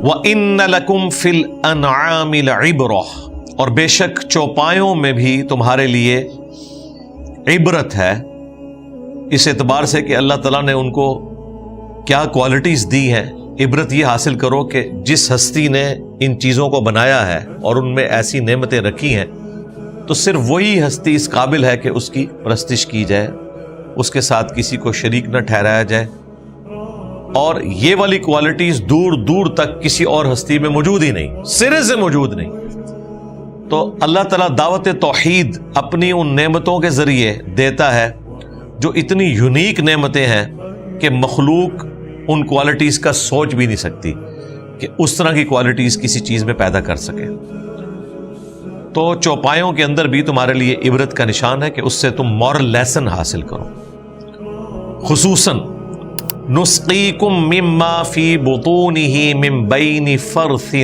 وَإِنَّ لَكُمْ فِي الْأَنْعَامِ لَعِبْرَةً، اور بے شک چوپایوں میں بھی تمہارے لیے عبرت ہے، اس اعتبار سے کہ اللہ تعالیٰ نے ان کو کیا کوالٹیز دی ہیں۔ عبرت یہ حاصل کرو کہ جس ہستی نے ان چیزوں کو بنایا ہے اور ان میں ایسی نعمتیں رکھی ہیں تو صرف وہی ہستی اس قابل ہے کہ اس کی پرستش کی جائے، اس کے ساتھ کسی کو شریک نہ ٹھہرایا جائے، اور یہ والی کوالٹیز دور دور تک کسی اور ہستی میں موجود ہی نہیں، سرے سے موجود نہیں۔ تو اللہ تعالیٰ دعوت توحید اپنی ان نعمتوں کے ذریعے دیتا ہے جو اتنی یونیک نعمتیں ہیں کہ مخلوق ان کوالٹیز کا سوچ بھی نہیں سکتی کہ اس طرح کی کوالٹیز کسی چیز میں پیدا کر سکے۔ تو چوپایوں کے اندر بھی تمہارے لیے عبرت کا نشان ہے کہ اس سے تم مورل لیسن حاصل کرو۔ خصوصاً نسقیکم مما فی بطونہ من بین فرث،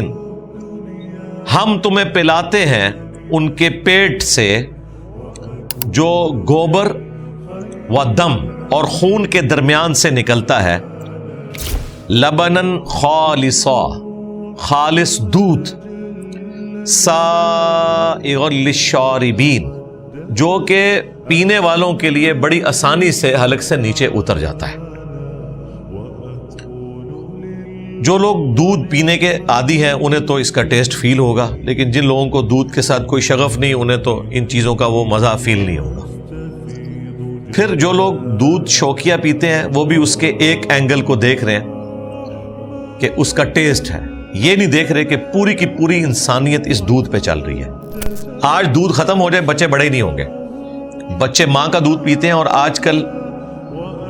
ہم تمہیں پلاتے ہیں ان کے پیٹ سے جو گوبر و دم اور خون کے درمیان سے نکلتا ہے، لبنن خالصا، خالص دودھ، سائغ للشاربین، جو کہ پینے والوں کے لیے بڑی آسانی سے حلق سے نیچے اتر جاتا ہے۔ جو لوگ دودھ پینے کے عادی ہیں انہیں تو اس کا ٹیسٹ فیل ہوگا، لیکن جن لوگوں کو دودھ کے ساتھ کوئی شغف نہیں انہیں تو ان چیزوں کا وہ مزہ فیل نہیں ہوگا۔ پھر جو لوگ دودھ شوقیہ پیتے ہیں وہ بھی اس کے ایک اینگل کو دیکھ رہے ہیں کہ اس کا ٹیسٹ ہے، یہ نہیں دیکھ رہے کہ پوری کی پوری انسانیت اس دودھ پہ چل رہی ہے۔ آج دودھ ختم ہو جائے بچے بڑے ہی نہیں ہوں گے، بچے ماں کا دودھ پیتے ہیں، اور آج کل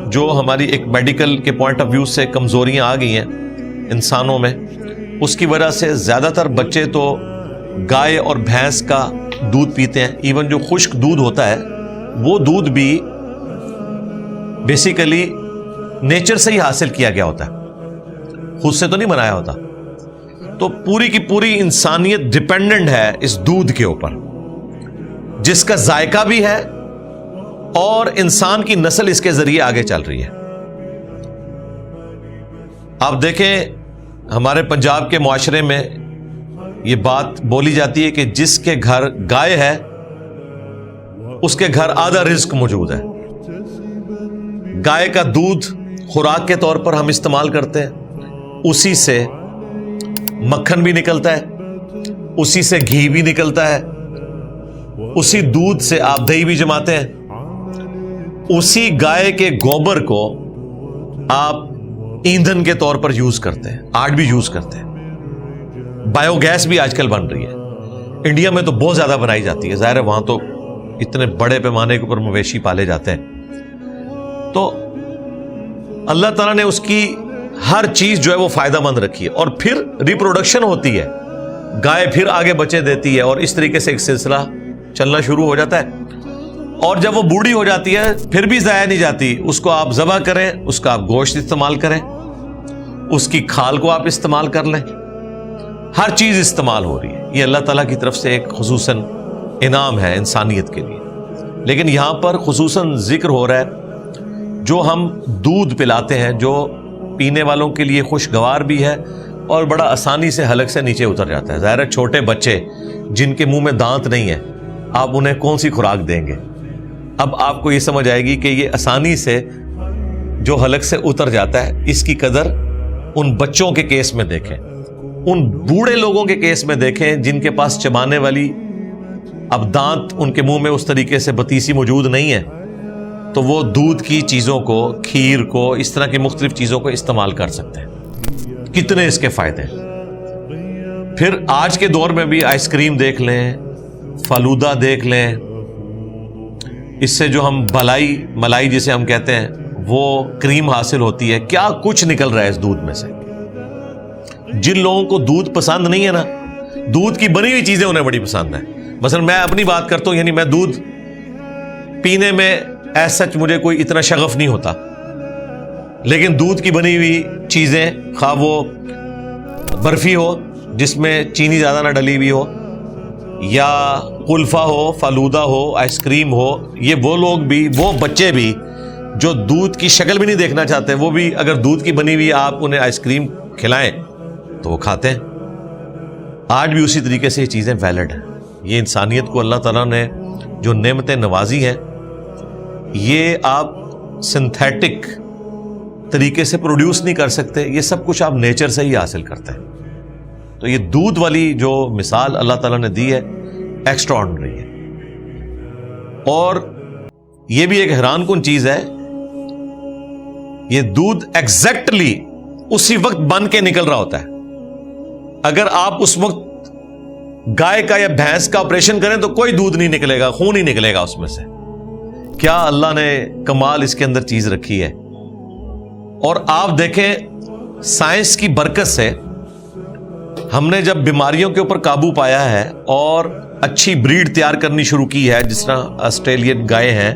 جو ہماری ایک میڈیکل کے پوائنٹ آف ویو سے کمزوریاں آ گئی ہیں انسانوں میں، اس کی وجہ سے زیادہ تر بچے تو گائے اور بھینس کا دودھ پیتے ہیں۔ ایون جو خشک دودھ ہوتا ہے وہ دودھ بھی بیسیکلی نیچر سے ہی حاصل کیا گیا ہوتا ہے، خود سے تو نہیں بنایا ہوتا۔ تو پوری کی پوری انسانیت ڈیپینڈنٹ ہے اس دودھ کے اوپر، جس کا ذائقہ بھی ہے اور انسان کی نسل اس کے ذریعے آگے چل رہی ہے۔ آپ دیکھیں ہمارے پنجاب کے معاشرے میں یہ بات بولی جاتی ہے کہ جس کے گھر گائے ہے اس کے گھر آدھا رزق موجود ہے۔ گائے کا دودھ خوراک کے طور پر ہم استعمال کرتے ہیں، اسی سے مکھن بھی نکلتا ہے، اسی سے گھی بھی نکلتا ہے، اسی دودھ سے آپ دہی بھی جماتے ہیں، اسی گائے کے گوبر کو آپ ایندھن کے طور پر یوز کرتے ہیں، آج بھی یوز کرتے ہیں۔ بایو گیس بھی آج کل بن رہی ہے، انڈیا میں تو بہت زیادہ بنائی جاتی ہے، ظاہر ہے وہاں تو اتنے بڑے پیمانے کے اوپر مویشی پالے جاتے ہیں۔ تو اللہ تعالیٰ نے اس کی ہر چیز جو ہے وہ فائدہ مند رکھی ہے، اور پھر ریپروڈکشن ہوتی ہے، گائے پھر آگے بچے دیتی ہے، اور اس طریقے سے ایک سلسلہ چلنا شروع ہو جاتا ہے۔ اور جب وہ بوڑھی ہو جاتی ہے پھر بھی ضائع نہیں جاتی، اس کو آپ ذبح کریں، اس کا آپ گوشت استعمال کریں، اس کی کھال کو آپ استعمال کر لیں، ہر چیز استعمال ہو رہی ہے۔ یہ اللہ تعالیٰ کی طرف سے ایک خصوصاً انعام ہے انسانیت کے لیے۔ لیکن یہاں پر خصوصاً ذکر ہو رہا ہے جو ہم دودھ پلاتے ہیں، جو پینے والوں کے لیے خوشگوار بھی ہے اور بڑا آسانی سے حلق سے نیچے اتر جاتا ہے۔ ظاہر ہے چھوٹے بچے جن کے منہ میں دانت نہیں ہے، آپ انہیں کون سی خوراک دیں گے؟ اب آپ کو یہ سمجھ آئے گی کہ یہ آسانی سے جو حلق سے اتر جاتا ہے، اس کی قدر ان بچوں کے کیس میں دیکھیں، ان بوڑھے لوگوں کے کیس میں دیکھیں جن کے پاس چبانے والی اب دانت ان کے منہ میں اس طریقے سے بتیسی موجود نہیں ہے، تو وہ دودھ کی چیزوں کو، کھیر کو، اس طرح کی مختلف چیزوں کو استعمال کر سکتے ہیں۔ کتنے اس کے فائدے ہیں۔ پھر آج کے دور میں بھی آئس کریم دیکھ لیں، فلودہ دیکھ لیں، اس سے جو ہم ملائی جسے ہم کہتے ہیں وہ کریم حاصل ہوتی ہے، کیا کچھ نکل رہا ہے اس دودھ میں سے۔ جن لوگوں کو دودھ پسند نہیں ہے نا، دودھ کی بنی ہوئی چیزیں انہیں بڑی پسند ہیں۔ مثلا میں اپنی بات کرتا ہوں، یعنی میں دودھ پینے میں ایز سچ مجھے کوئی اتنا شغف نہیں ہوتا، لیکن دودھ کی بنی ہوئی چیزیں، خواہ وہ برفی ہو جس میں چینی زیادہ نہ ڈلی ہوئی ہو، یا قلفہ ہو، فلودہ ہو، آئس کریم ہو، یہ وہ لوگ بھی، وہ بچے بھی جو دودھ کی شکل بھی نہیں دیکھنا چاہتے، وہ بھی اگر دودھ کی بنی ہوئی آپ انہیں آئس کریم کھلائیں تو وہ کھاتے ہیں. آج بھی اسی طریقے سے یہ چیزیں ویلڈ ہیں. یہ انسانیت کو اللہ تعالیٰ نے جو نعمتیں نوازی ہیں یہ آپ سنتھیٹک طریقے سے پروڈیوس نہیں کر سکتے. یہ سب کچھ آپ نیچر سے ہی حاصل کرتے ہیں. تو یہ دودھ والی جو مثال اللہ تعالیٰ نے دی ہے ایکسٹرا آرڈنری ہے. اور یہ بھی ایک حیران کن چیز ہے, یہ دودھ ایگزیکٹلی اسی وقت بن کے نکل رہا ہوتا ہے. اگر آپ اس وقت گائے کا یا بھینس کا آپریشن کریں تو کوئی دودھ نہیں نکلے گا, خون ہی نکلے گا اس میں سے. کیا اللہ نے کمال اس کے اندر چیز رکھی ہے. اور آپ دیکھیں سائنس کی برکت سے ہم نے جب بیماریوں کے اوپر قابو پایا ہے اور اچھی بریڈ تیار کرنی شروع کی ہے, جس طرح آسٹریلین گائے ہیں,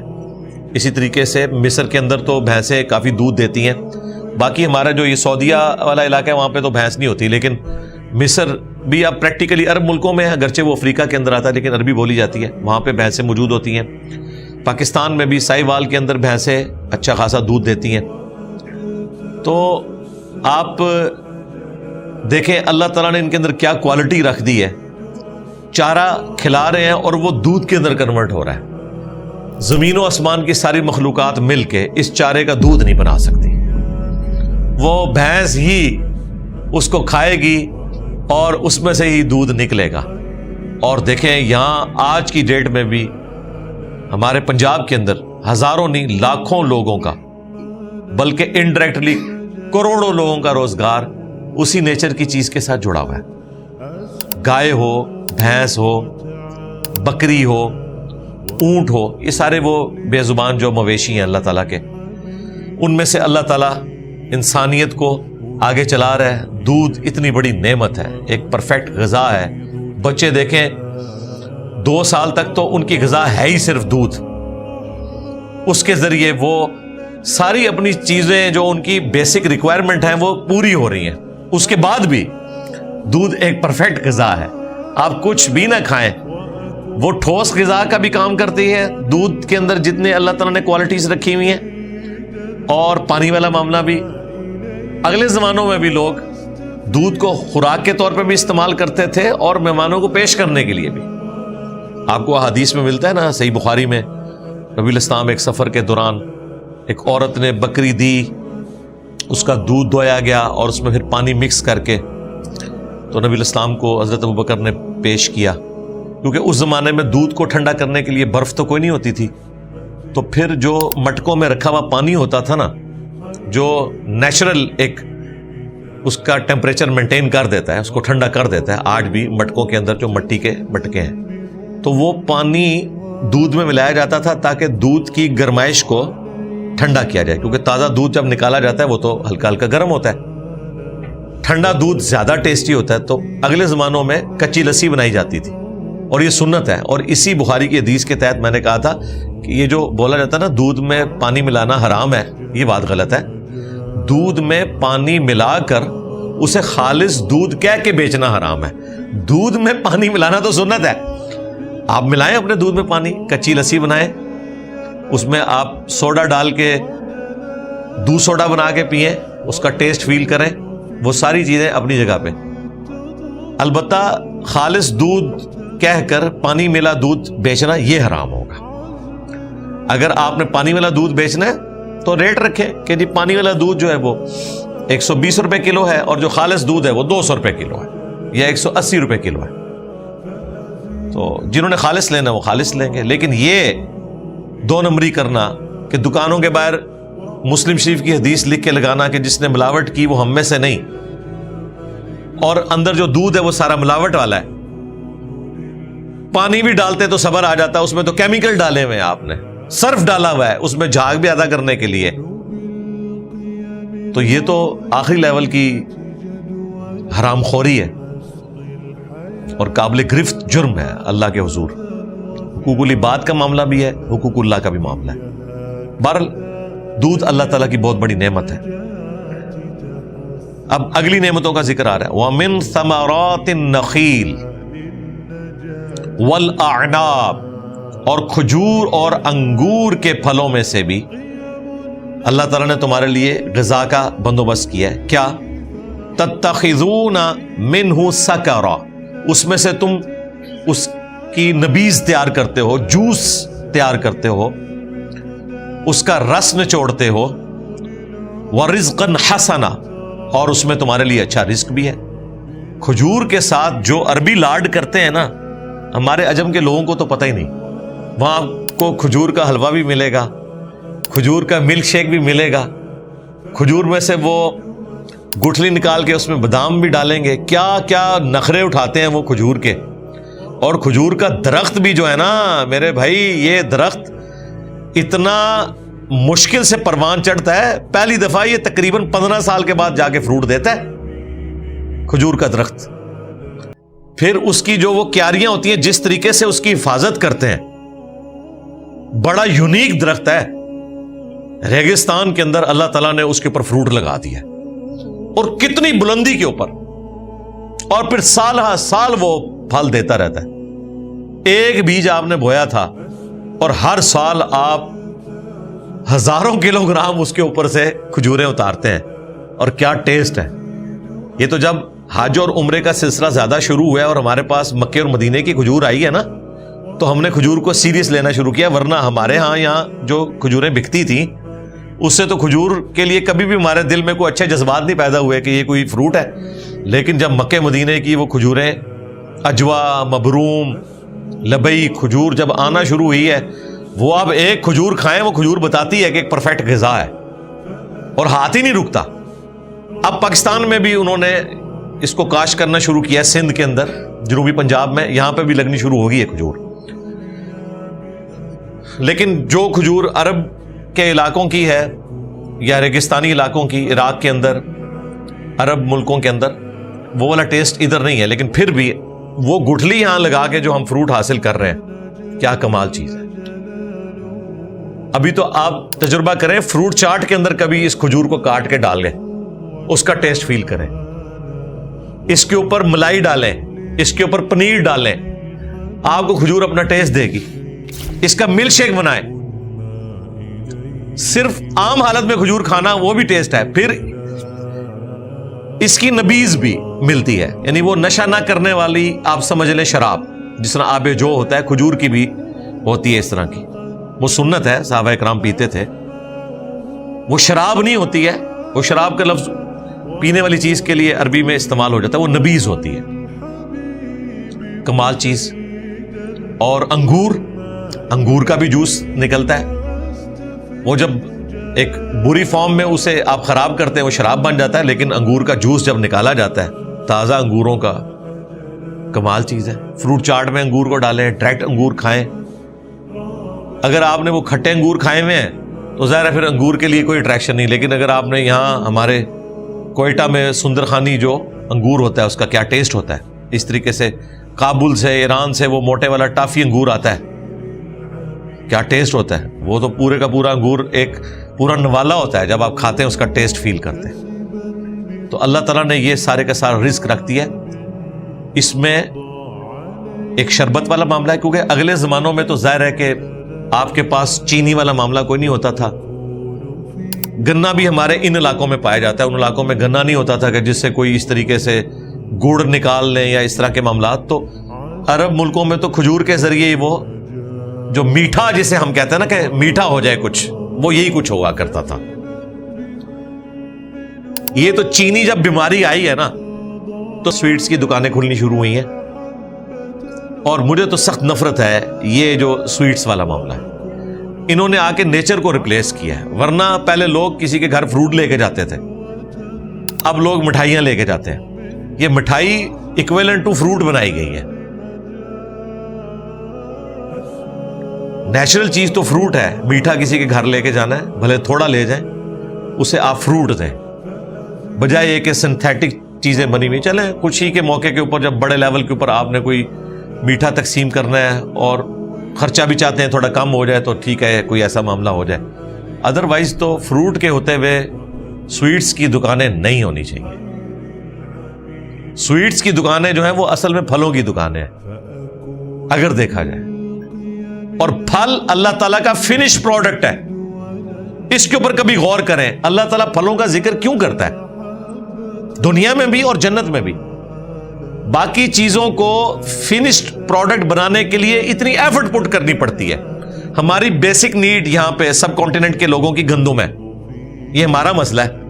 اسی طریقے سے مصر کے اندر تو بھینسیں کافی دودھ دیتی ہیں. باقی ہمارا جو یہ سعودیہ والا علاقہ ہے وہاں پہ تو بھینس نہیں ہوتی, لیکن مصر بھی اب پریکٹیکلی عرب ملکوں میں ہے, اگرچہ وہ افریقہ کے اندر آتا ہے لیکن عربی بولی جاتی ہے, وہاں پہ بھینسیں موجود ہوتی ہیں. پاکستان میں بھی سائی وال کے اندر بھینسیں اچھا خاصا دودھ دیتی ہیں. تو آپ دیکھیں اللہ تعالیٰ نے ان کے اندر کیا کوالٹی رکھ دی ہے. چارہ کھلا رہے ہیں اور وہ دودھ کے اندر کنورٹ ہو رہا ہے. زمین و آسمان کی ساری مخلوقات مل کے اس چارے کا دودھ نہیں بنا سکتی. وہ بھینس ہی اس کو کھائے گی اور اس میں سے ہی دودھ نکلے گا. اور دیکھیں یہاں آج کی ڈیٹ میں بھی ہمارے پنجاب کے اندر ہزاروں نہیں لاکھوں لوگوں کا, بلکہ انڈائریکٹلی کروڑوں لوگوں کا روزگار اسی نیچر کی چیز کے ساتھ جڑا ہوا ہے. گائے ہو, بھینس ہو, بکری ہو, اونٹ ہو, یہ سارے وہ بے زبان جو مویشی ہیں اللہ تعالیٰ کے, ان میں سے اللہ تعالیٰ انسانیت کو آگے چلا رہا ہے. دودھ اتنی بڑی نعمت ہے, ایک پرفیکٹ غذا ہے. بچے دیکھیں 2 سال تک تو ان کی غذا ہے ہی صرف دودھ. اس کے ذریعے وہ ساری اپنی چیزیں جو ان کی بیسک ریکوائرمنٹ ہیں وہ پوری ہو رہی ہیں. اس کے بعد بھی دودھ ایک پرفیکٹ غذا ہے. آپ کچھ بھی نہ کھائیں, وہ ٹھوس غذا کا بھی کام کرتی ہے. دودھ کے اندر جتنے اللہ تعالیٰ نے کوالٹیز رکھی ہوئی ہیں, اور پانی والا معاملہ بھی. اگلے زمانوں میں بھی لوگ دودھ کو خوراک کے طور پہ بھی استعمال کرتے تھے اور مہمانوں کو پیش کرنے کے لیے بھی. آپ کو حدیث میں ملتا ہے نا, صحیح بخاری میں, نبی الاسلام ایک سفر کے دوران ایک عورت نے بکری دی, اس کا دودھ دھویا گیا اور اس میں پھر پانی مکس کر کے تو نبی الاسلام کو حضرت ابوبکر نے پیش کیا, کیونکہ اس زمانے میں دودھ کو ٹھنڈا کرنے کے لیے برف تو کوئی نہیں ہوتی تھی. تو پھر جو مٹکوں میں رکھا ہوا پانی ہوتا تھا نا, جو نیچرل ایک اس کا ٹیمپریچر مینٹین کر دیتا ہے, اس کو ٹھنڈا کر دیتا ہے. آج بھی مٹکوں کے اندر جو مٹی کے مٹکے ہیں, تو وہ پانی دودھ میں ملایا جاتا تھا تاکہ دودھ کی گرمائش کو ٹھنڈا کیا جائے, کیونکہ تازہ دودھ جب نکالا جاتا ہے وہ تو ہلکا ہلکا گرم ہوتا ہے. ٹھنڈا دودھ زیادہ ٹیسٹی ہوتا ہے. تو اگلے زمانوں میں کچی لسی بنائی جاتی تھی, اور یہ سنت ہے. اور اسی بخاری کی حدیث کے تحت میں نے کہا تھا کہ یہ جو بولا جاتا ہے نا دودھ میں پانی ملانا حرام ہے, یہ بات غلط ہے. دودھ میں پانی ملا کر اسے خالص دودھ کہہ کے بیچنا حرام ہے. دودھ میں پانی ملانا تو سنت ہے. آپ ملائیں اپنے دودھ میں پانی, کچی لسی بنائیں, اس میں آپ سوڈا ڈال کے دودھ سوڈا بنا کے پئیں, اس کا ٹیسٹ فیل کریں. وہ ساری چیزیں اپنی جگہ پہ. البتہ خالص دودھ کہہ کر پانی ملا دودھ بیچنا یہ حرام ہوگا. اگر آپ نے پانی والا دودھ بیچنا ہے تو ریٹ رکھیں کہ جی پانی والا دودھ جو ہے وہ 120 روپے کلو ہے, اور جو خالص دودھ ہے وہ 200 روپے کلو ہے یا 180 روپے کلو ہے. تو جنہوں نے خالص لینا وہ خالص لیں گے. لیکن یہ 2 نمبری کرنا کہ دکانوں کے باہر مسلم شریف کی حدیث لکھ کے لگانا کہ جس نے ملاوٹ کی وہ ہم میں سے نہیں, اور اندر جو دودھ ہے وہ سارا ملاوٹ والا ہے. پانی بھی ڈالتے تو صبر آ جاتا, اس میں تو کیمیکل ڈالے ہوئے ہیں, آپ نے صرف ڈالا ہوا ہے اس میں جھاگ بھی ادا کرنے کے لیے. تو یہ تو آخری لیول کی حرام خوری ہے اور قابل گرفت جرم ہے اللہ کے حضور. حقوق العباد کا معاملہ بھی ہے, حقوق اللہ کا بھی معاملہ ہے. بہرحال دودھ اللہ تعالیٰ کی بہت بڑی نعمت ہے. اب اگلی نعمتوں کا ذکر آ رہا ہے. وَمِن ثَمَرَاتِ النَّخِيلِ وَالْأَعْنَابِ, اور کھجور اور انگور کے پھلوں میں سے بھی اللہ تعالیٰ نے تمہارے لیے غذا کا بندوبست کیا ہے. کیا؟ تتخذون منہ سکرا، اس میں سے تم اس کی نبیذ تیار کرتے ہو، جوس تیار کرتے ہو، اس کا رس نچوڑتے ہو، ورزقا حسنا، اور اس میں تمہارے لیے اچھا رزق بھی ہے۔ کھجور کے ساتھ جو عربی لاڈ کرتے ہیں نا، ہمارے عجم کے لوگوں کو تو پتہ ہی نہیں۔ وہاں کو کھجور کا حلوہ بھی ملے گا، کھجور کا ملک شیک بھی ملے گا، کھجور میں سے وہ گٹھلی نکال کے اس میں بادام بھی ڈالیں گے، کیا کیا نخرے اٹھاتے ہیں وہ کھجور کے۔ اور کھجور کا درخت بھی جو ہے نا میرے بھائی، یہ درخت اتنا مشکل سے پروان چڑھتا ہے، پہلی دفعہ یہ تقریباً 15 سال کے بعد جا کے فروٹ دیتا ہے کھجور کا درخت۔ پھر اس کی جو وہ کیاریاں ہوتی ہیں، جس طریقے سے اس کی حفاظت کرتے ہیں، بڑا یونیک درخت ہے۔ ریگستان کے اندر اللہ تعالیٰ نے اس کے اوپر فروٹ لگا دیا، اور کتنی بلندی کے اوپر، اور پھر سال ہا سال وہ پھل دیتا رہتا ہے۔ ایک بیج آپ نے بویا تھا اور ہر سال آپ ہزاروں کلو گرام اس کے اوپر سے کھجوریں اتارتے ہیں، اور کیا ٹیسٹ ہے۔ یہ تو جب حج اور عمرے کا سلسلہ زیادہ شروع ہوا ہے اور ہمارے پاس مکے اور مدینے کی کھجور آئی ہے نا، تو ہم نے کھجور کو سیریس لینا شروع کیا، ورنہ ہمارے ہاں یہاں جو کھجوریں بکتی تھیں اس سے تو کھجور کے لیے کبھی بھی ہمارے دل میں کوئی اچھے جذبات نہیں پیدا ہوئے کہ یہ کوئی فروٹ ہے۔ لیکن جب مکے مدینے کی وہ کھجوریں اجوا، مبروم، لبئی کھجور جب آنا شروع ہوئی ہے، وہ آپ ایک کھجور کھائیں، وہ کھجور بتاتی ہے کہ ایک پرفیکٹ غذا ہے، اور ہاتھ ہی نہیں رکتا۔ اب پاکستان میں بھی انہوں نے اس کو کاشت کرنا شروع کیا، سندھ کے اندر، جنوبی پنجاب میں، یہاں پہ بھی لگنی شروع ہوگی ہے کھجور۔ لیکن جو کھجور عرب کے علاقوں کی ہے یا ریگستانی علاقوں کی، عراق کے اندر، عرب ملکوں کے اندر، وہ والا ٹیسٹ ادھر نہیں ہے۔ لیکن پھر بھی وہ گٹھلی یہاں لگا کے جو ہم فروٹ حاصل کر رہے ہیں، کیا کمال چیز ہے۔ ابھی تو آپ تجربہ کریں، فروٹ چاٹ کے اندر کبھی اس کھجور کو کاٹ کے ڈال لیں، اس کا ٹیسٹ فیل کریں، اس کے اوپر ملائی ڈالیں، اس کے اوپر پنیر ڈالیں، آپ کو کھجور اپنا ٹیسٹ دے گی۔ اس کا ملک شیک بنائیں، صرف عام حالت میں کھجور کھانا وہ بھی ٹیسٹ ہے۔ پھر اس کی نبیذ بھی ملتی ہے، یعنی وہ نشہ نہ کرنے والی، آپ سمجھ لیں شراب، جس طرح آب جو ہوتا ہے، کھجور کی بھی ہوتی ہے اس طرح کی، وہ سنت ہے، صحابہ اکرام پیتے تھے۔ وہ شراب نہیں ہوتی ہے، وہ شراب کا لفظ پینے والی چیز کے لیے عربی میں استعمال ہو جاتا ہے، وہ نبیذ ہوتی ہے، کمال چیز۔ اور انگور کا بھی جوس نکلتا ہے، وہ جب ایک بری فارم میں اسے آپ خراب کرتے ہیں وہ شراب بن جاتا ہے، لیکن انگور کا جوس جب نکالا جاتا ہے تازہ انگوروں کا، کمال چیز ہے۔ فروٹ چاٹ میں انگور کو ڈالیں، ڈائریکٹ انگور کھائیں۔ اگر آپ نے وہ کھٹے انگور کھائے ہوئے ہیں تو ظاہر ہے پھر انگور کے لیے کوئی اٹریکشن نہیں، لیکن اگر آپ نے یہاں ہمارے کوئٹہ میں سندرخانی جو انگور ہوتا ہے اس کا کیا ٹیسٹ ہوتا ہے، اس طریقے سے کابل سے، ایران سے وہ موٹے والا ٹافی انگور آتا ہے، کیا ٹیسٹ ہوتا ہے۔ وہ تو پورے کا پورا انگور ایک پورا نوالا ہوتا ہے، جب آپ کھاتے ہیں اس کا ٹیسٹ فیل کرتے ہیں۔ تو اللہ تعالیٰ نے یہ سارے کا سارا رزق رکھ دیا ہے۔ اس میں ایک شربت والا معاملہ ہے، کیونکہ اگلے زمانوں میں تو ظاہر ہے کہ آپ کے پاس چینی والا معاملہ کوئی نہیں ہوتا تھا۔ گنا بھی ہمارے ان علاقوں میں پایا جاتا ہے، ان علاقوں میں گنا نہیں ہوتا تھا کہ جس سے کوئی اس طریقے سے گڑ نکال لیں یا اس طرح کے معاملات۔ تو عرب ملکوں میں تو کھجور کے ذریعے ہی وہ جو میٹھا جسے ہم کہتے ہیں نا کہ میٹھا ہو جائے کچھ، وہ یہی کچھ ہوا کرتا تھا۔ یہ تو چینی جب بیماری آئی ہے نا تو سویٹس کی دکانیں کھلنی شروع ہوئی ہیں، اور مجھے تو سخت نفرت ہے یہ جو سویٹس والا معاملہ ہے۔ انہوں نے آ کے نیچر کو ریپلیس کیا ہے، ورنہ پہلے لوگ کسی کے گھر فروٹ لے کے جاتے تھے، اب لوگ مٹھائیاں لے کے جاتے ہیں۔ یہ مٹھائی ایکویلنٹ ٹو فروٹ بنائی گئی ہے۔ نیچرل چیز تو فروٹ ہے، میٹھا کسی کے گھر لے کے جانا ہے، بھلے تھوڑا لے جائیں، اسے آپ فروٹ دیں، بجائے یہ کہ سنتھیٹک چیزیں بنی ہوئی۔ چلیں خوشی کے موقع کے اوپر جب بڑے لیول کے اوپر آپ نے کوئی میٹھا تقسیم کرنا ہے اور خرچہ بھی چاہتے ہیں تھوڑا کم ہو جائے تو ٹھیک ہے، کوئی ایسا معاملہ ہو جائے، ادروائز تو فروٹ کے ہوتے ہوئے سویٹس کی دکانیں نہیں ہونی چاہیے۔ سویٹس کی دکانیں جو ہیں وہ اصل میں پھلوں کی دکانیں ہیں اگر دیکھا جائے، اور پھل اللہ تعالیٰ کا فنش پروڈکٹ ہے۔ اس کے اوپر کبھی غور کریں، اللہ تعالیٰ پھلوں کا ذکر کیوں کرتا ہے؟ دنیا میں بھی اور جنت میں بھی. باقی چیزوں کو فنشڈ پروڈکٹ بنانے کے لیے اتنی ایفرٹ پٹ کرنی پڑتی ہے. ہماری بیسک نیڈ یہاں پہ سب کانٹیننٹ کے لوگوں کی گندم ہے, یہ ہمارا مسئلہ ہے.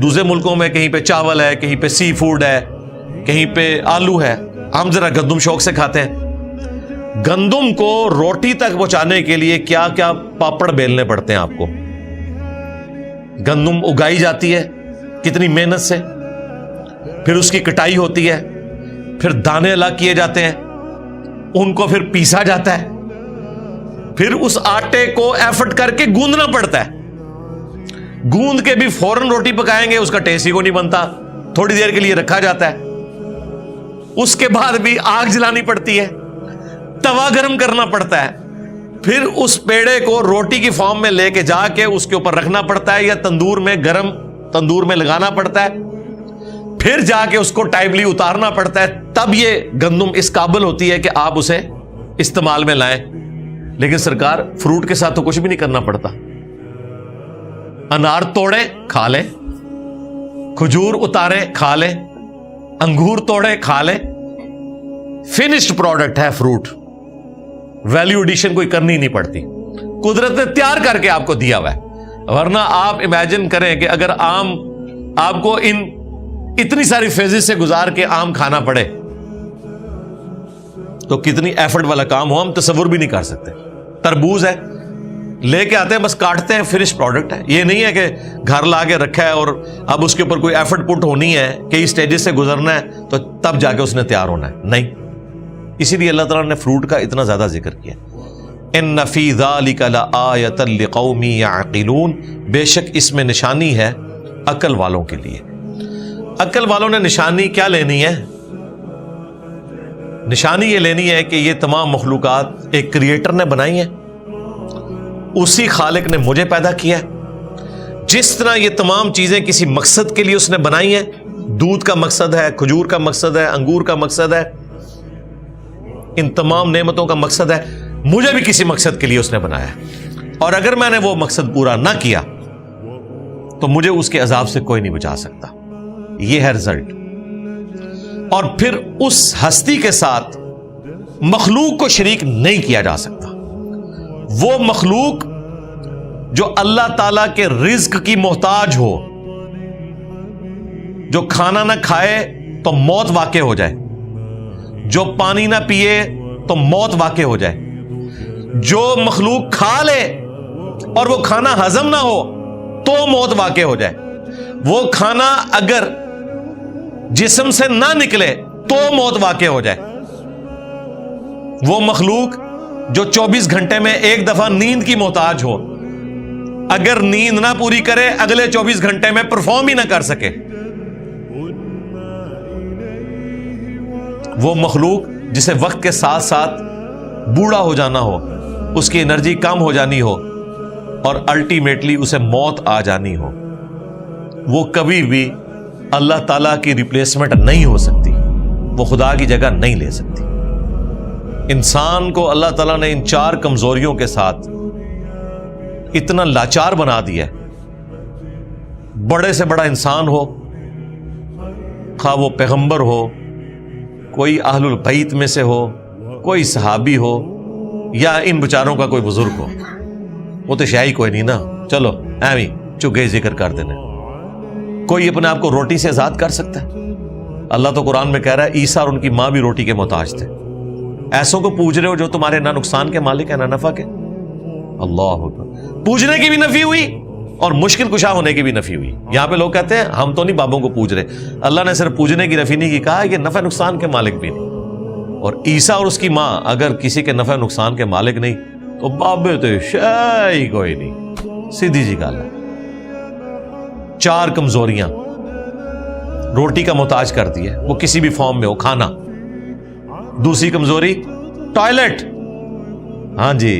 دوسرے ملکوں میں کہیں پہ چاول ہے, کہیں پہ سی فوڈ ہے, کہیں پہ آلو ہے, ہم ذرا گندم شوق سے کھاتے ہیں. گندم کو روٹی تک پہنچانے کے لیے کیا کیا پاپڑ بیلنے پڑتے ہیں آپ کو. گندم اگائی جاتی ہے کتنی محنت سے, پھر اس کی کٹائی ہوتی ہے, پھر دانے الگ کیے جاتے ہیں, ان کو پھر پیسا جاتا ہے, پھر اس آٹے کو ایفرٹ کر کے گوندنا پڑتا ہے. گوند کے بھی فوراً روٹی پکائیں گے اس کا ٹیسٹ ہی کو نہیں بنتا, تھوڑی دیر کے لیے رکھا جاتا ہے. اس کے بعد بھی آگ جلانی پڑتی ہے, توا گرم کرنا پڑتا ہے, پھر اس پیڑے کو روٹی کی فارم میں لے کے جا کے اس کے اوپر رکھنا پڑتا ہے یا تندور میں گرم تندور میں لگانا پڑتا ہے, پھر جا کے اس کو ٹائملی اتارنا پڑتا ہے. تب یہ گندم اس قابل ہوتی ہے کہ آپ اسے استعمال میں لائیں. لیکن سرکار فروٹ کے ساتھ تو کچھ بھی نہیں کرنا پڑتا. انار توڑیں کھا لیں, کھجور اتاریں کھا لیں, انگور توڑیں کھا لیں. فنشڈ پروڈکٹ ہے فروٹ, ویلیو ایڈیشن کوئی کرنی نہیں پڑتی, قدرت نے تیار کر کے آپ کو دیا ہوا ہے. ورنہ آپ امیجن کریں کہ اگر آم آپ کو اتنی ساری فیزز سے گزار کے آم کھانا پڑے تو کتنی ایفرٹ والا کام ہو, ہم تصور بھی نہیں کر سکتے. تربوز ہے, لے کے آتے ہیں بس کاٹتے ہیں, فنش پروڈکٹ ہے. یہ نہیں ہے کہ گھر لا کے رکھا ہے اور اب اس کے اوپر کوئی ایفرٹ پٹ ہونی ہے, کئی سٹیجز سے گزرنا ہے تو تب جا کے اس نے تیار ہونا ہے. نہیں, اسی لیے اللہ تعالیٰ نے فروٹ کا اتنا زیادہ ذکر کیا. ان فی ذلک لآیۃ لقوم یعقلون, بے شک اس میں نشانی ہے عقل والوں کے لیے. عقل والوں نے نشانی کیا لینی ہے؟ نشانی یہ لینی ہے کہ یہ تمام مخلوقات ایک کریٹر نے بنائی ہیں, اسی خالق نے مجھے پیدا کیا ہے. جس طرح یہ تمام چیزیں کسی مقصد کے لیے اس نے بنائی ہیں, دودھ کا مقصد ہے, کھجور کا مقصد ہے, انگور کا مقصد ہے, ان تمام نعمتوں کا مقصد ہے, مجھے بھی کسی مقصد کے لیے اس نے بنایا ہے. اور اگر میں نے وہ مقصد پورا نہ کیا تو مجھے اس کے عذاب سے کوئی نہیں بچا سکتا. یہ ہے رزلٹ. اور پھر اس ہستی کے ساتھ مخلوق کو شریک نہیں کیا جا سکتا. وہ مخلوق جو اللہ تعالی کے رزق کی محتاج ہو, جو کھانا نہ کھائے تو موت واقع ہو جائے, جو پانی نہ پیے تو موت واقع ہو جائے, جو مخلوق کھا لے اور وہ کھانا ہضم نہ ہو تو موت واقع ہو جائے, وہ کھانا اگر جسم سے نہ نکلے تو موت واقع ہو جائے, وہ مخلوق جو 24 گھنٹے میں ایک دفعہ نیند کی محتاج ہو, اگر نیند نہ پوری کرے اگلے 24 گھنٹے میں پرفارم ہی نہ کر سکے, وہ مخلوق جسے وقت کے ساتھ ساتھ بوڑھا ہو جانا ہو, اس کی انرجی کم ہو جانی ہو اور الٹیمیٹلی اسے موت آ جانی ہو, وہ کبھی بھی اللہ تعالیٰ کی ریپلیسمنٹ نہیں ہو سکتی, وہ خدا کی جگہ نہیں لے سکتی. انسان کو اللہ تعالیٰ نے ان 4 کمزوریوں کے ساتھ اتنا لاچار بنا دیا ہے. بڑے سے بڑا انسان ہو, خواہ وہ پیغمبر ہو, کوئی اہل البیت میں سے ہو, کوئی صحابی ہو, یا ان بچاروں کا کوئی بزرگ ہو, وہ تو شاہی کوئی نہیں نا, چلو ایویں چگے ذکر کر دینے. کوئی اپنے آپ کو روٹی سے آزاد کر سکتا ہے؟ اللہ تو قرآن میں کہہ رہا ہے عیسیٰ اور ان کی ماں بھی روٹی کے محتاج تھے. ایسوں کو پوج رہے ہو جو تمہارے نہ نقصان کے مالک ہیں نہ نفع کے. اللہ اکبر. پوجنے کی بھی نفی ہوئی اور مشکل کشا ہونے کی بھی نفی ہوئی. یہاں پہ لوگ کہتے ہیں ہم تو نہیں بابوں کو پوج رہے, اللہ نے صرف پوجنے کی نفی نہیں کی, کہا کہ نفع نقصان کے مالک بھی نہیں. اور عیسیٰ اور اس کی ماں اگر کسی کے نفع نقصان کے مالک نہیں تو بابے تو شاہی کوئی نہیں. سیدھی جی گل ہے. 4 کمزوریاں روٹی کا محتاج کر دی ہے, وہ کسی بھی فارم میں ہو, کھانا. دوسری کمزوری ٹوائلٹ, ہاں جی.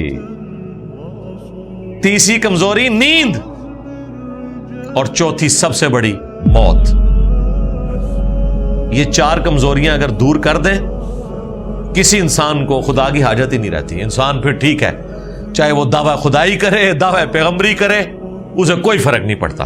تیسری کمزوری نیند, اور چوتھی سب سے بڑی موت. یہ 4 کمزوریاں اگر دور کر دیں کسی انسان کو خدا کی حاجت ہی نہیں رہتی. انسان پھر ٹھیک ہے, چاہے وہ دعویٰ خدائی کرے, دعویٰ پیغمبری کرے, اسے کوئی فرق نہیں پڑتا.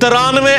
93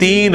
3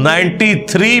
93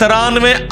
93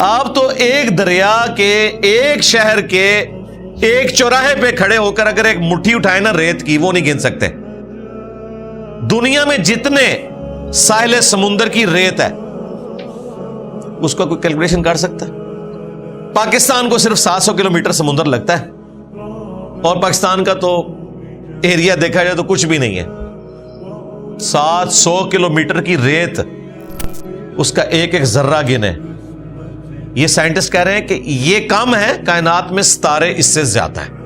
آپ تو ایک دریا کے، ایک شہر کے ایک چوراہے پہ کھڑے ہو کر اگر ایک مٹھی اٹھائے نا ریت کی، وہ نہیں گن سکتے۔ دنیا میں جتنے ساحل سمندر کی ریت ہے اس کا کوئی کیلکولیشن کر سکتا ہے؟ پاکستان کو صرف 700 کلومیٹر سمندر لگتا ہے، اور پاکستان کا تو ایریا دیکھا جائے تو کچھ بھی نہیں ہے۔ 700 کلومیٹر کی ریت، اس کا ایک ایک ذرہ گنے۔ یہ سائنٹسٹ کہہ رہے ہیں کہ یہ کم ہے، کائنات میں ستارے اس سے زیادہ ہیں۔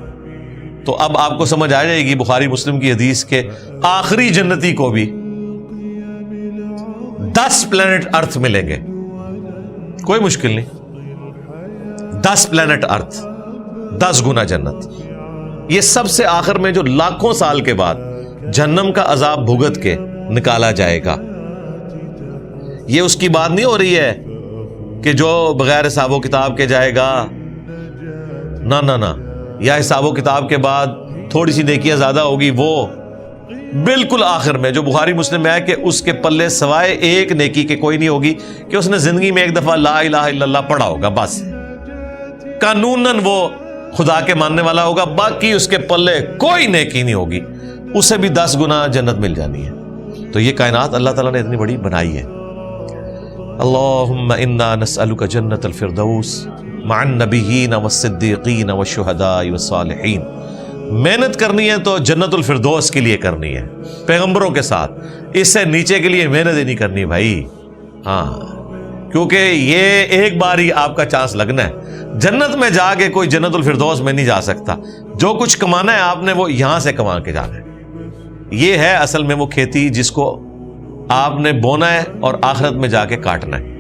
تو اب آپ کو سمجھ آ جائے گی بخاری مسلم کی حدیث کے آخری جنتی کو بھی 10 پلانٹ ارتھ ملیں گے، کوئی مشکل نہیں۔ 10 پلانٹ ارتھ، 10 گنا جنت۔ یہ سب سے آخر میں جو لاکھوں سال کے بعد جہنم کا عذاب بھگت کے نکالا جائے گا، یہ اس کی بات نہیں ہو رہی ہے کہ جو بغیر حساب و کتاب کے جائے گا، نہ نہ نہ، یا حساب و کتاب کے بعد تھوڑی سی نیکیاں زیادہ ہوگی، وہ بالکل آخر میں جو بخاری مسلم میں ہے کہ اس کے پلے سوائے ایک نیکی کے کوئی نہیں ہوگی، کہ اس نے زندگی میں ایک دفعہ لا الہ الا اللہ پڑھا ہوگا، بس قانوناً وہ خدا کے ماننے والا ہوگا، باقی اس کے پلے کوئی نیکی نہیں ہوگی، اسے بھی 10 گنا جنت مل جانی ہے۔ تو یہ کائنات اللہ تعالیٰ نے اتنی بڑی بنائی ہے۔ اللہم انا نسألک جنت الفردوس مع النبیین والصدیقین والشہداء والصالحین۔ محنت کرنی ہے تو جنت الفردوس کے لیے کرنی ہے، پیغمبروں کے ساتھ، اس سے نیچے کے لیے محنت ہی نہیں کرنی بھائی، ہاں، کیونکہ یہ ایک بار ہی آپ کا چانس لگنا ہے۔ جنت میں جا کے کوئی جنت الفردوس میں نہیں جا سکتا، جو کچھ کمانا ہے آپ نے وہ یہاں سے کما کے جانا ہے۔ یہ ہے اصل میں وہ کھیتی جس کو آپ نے بونا ہے اور آخرت میں جا کے کاٹنا ہے۔